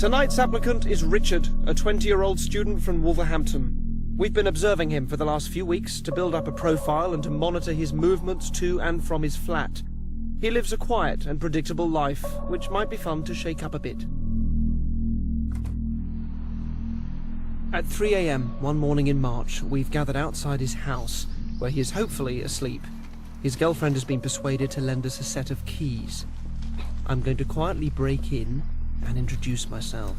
Tonight's applicant is Richard, a 20-year-old student from Wolverhampton. We've been observing him for the last few weeks to build up a profile and to monitor his movements to and from his flat. He lives a quiet and predictable life, which might be fun to shake up a bit. At 3 a.m. one morning in March, we've gathered outside his house, where he is hopefully asleep. His girlfriend has been persuaded to lend us a set of keys. I'm going to quietly break in and introduce myself.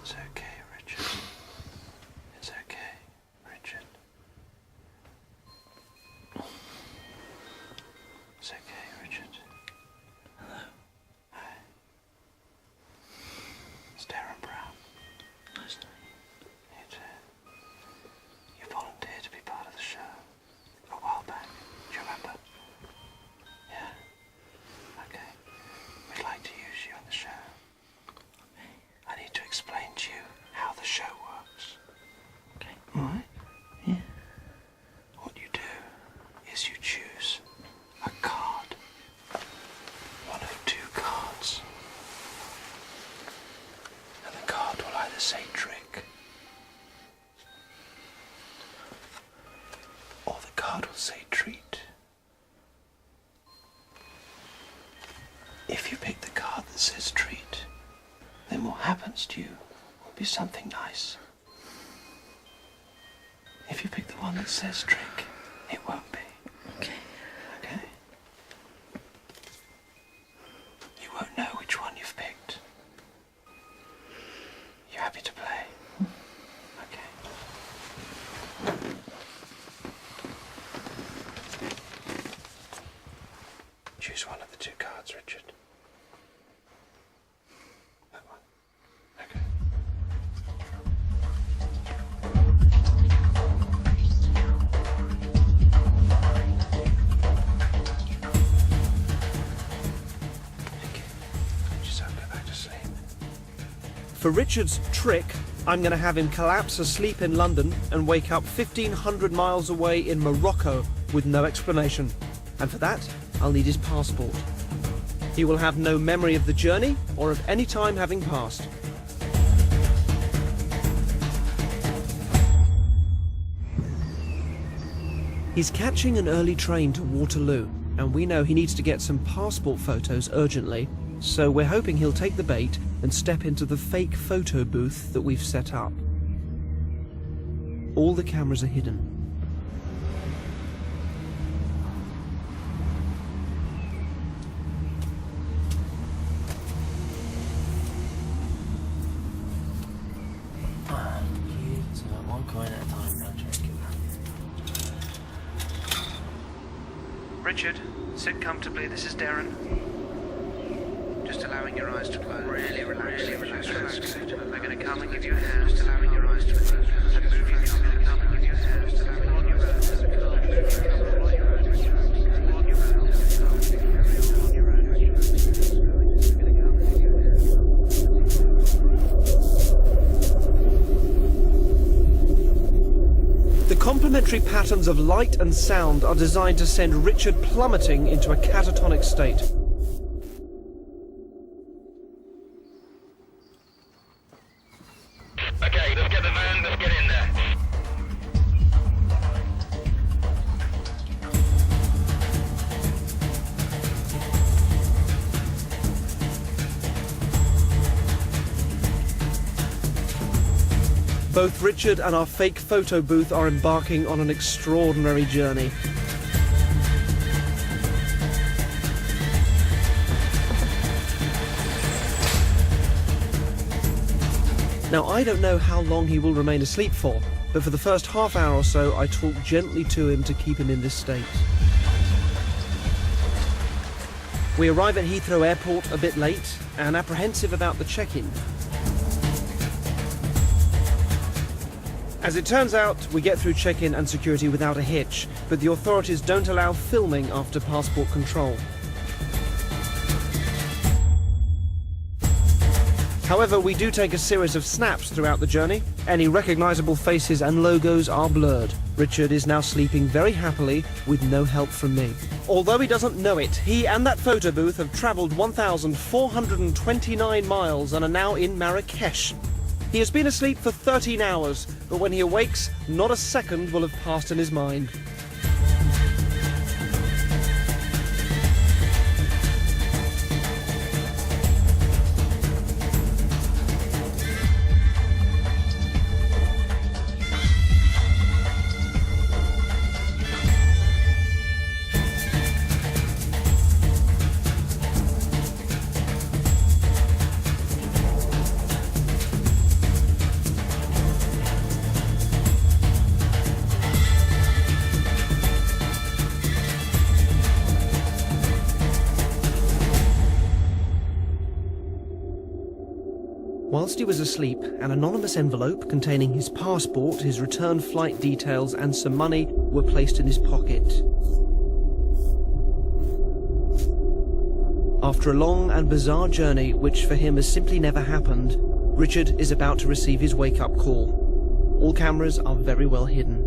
It's okay, Richard. It's okay, Richard. It's okay, Richard. Hello. Hi. It's Derren Brown. Nice to meet you. You too. You volunteered to be part of the show a while back. Do you remember? Yeah. Okay. We'd like to use you in the show. I need to explain to you how the show works. Okay. All right? Yeah. What you do is you choose a card. One of two cards. And the card will either say trick, or the card will say treat. If you pick the card that says treat, then what happens to you will be something nice. If you pick the one that says trick, it won't be. Okay. Okay? You won't know which one you've picked. You happy to play? Okay. Choose one of the two cards, Richard. For Richard's trick, I'm going to have him collapse asleep in London and wake up 1,500 miles away in Morocco with no explanation. And for that, I'll need his passport. He will have no memory of the journey or of any time having passed. He's catching an early train to Waterloo, and we know he needs to get some passport photos urgently, so we're hoping he'll take the bait and step into the fake photo booth that we've set up. All the cameras are hidden. One coin at a time, no joking. Richard, sit comfortably. This is Derren. Just allowing your eyes to close. Really relax. I'm going to come and give you a hand. Just allowing your eyes to close. I'm going to come and give you a hand. Just allowing your eyes to close. The complementary patterns of light and sound are designed to send Richard plummeting into a catatonic state. Okay, let's get the van, let's get in there. Both Richard and our fake photo booth are embarking on an extraordinary journey. Now, I don't know how long he will remain asleep for, but for the first half hour or so I talk gently to him to keep him in this state. We arrive at Heathrow Airport a bit late and apprehensive about the check-in. As it turns out, we get through check-in and security without a hitch, but the authorities don't allow filming after passport control. However, we do take a series of snaps throughout the journey. Any recognisable faces and logos are blurred. Richard is now sleeping very happily with no help from me. Although he doesn't know it, he and that photo booth have travelled 1,429 miles and are now in Marrakesh. He has been asleep for 13 hours, but when he awakes, not a second will have passed in his mind. Whilst he was asleep, an anonymous envelope containing his passport, his return flight details and some money were placed in his pocket. After a long and bizarre journey, which for him has simply never happened, Richard is about to receive his wake-up call. All cameras are very well hidden.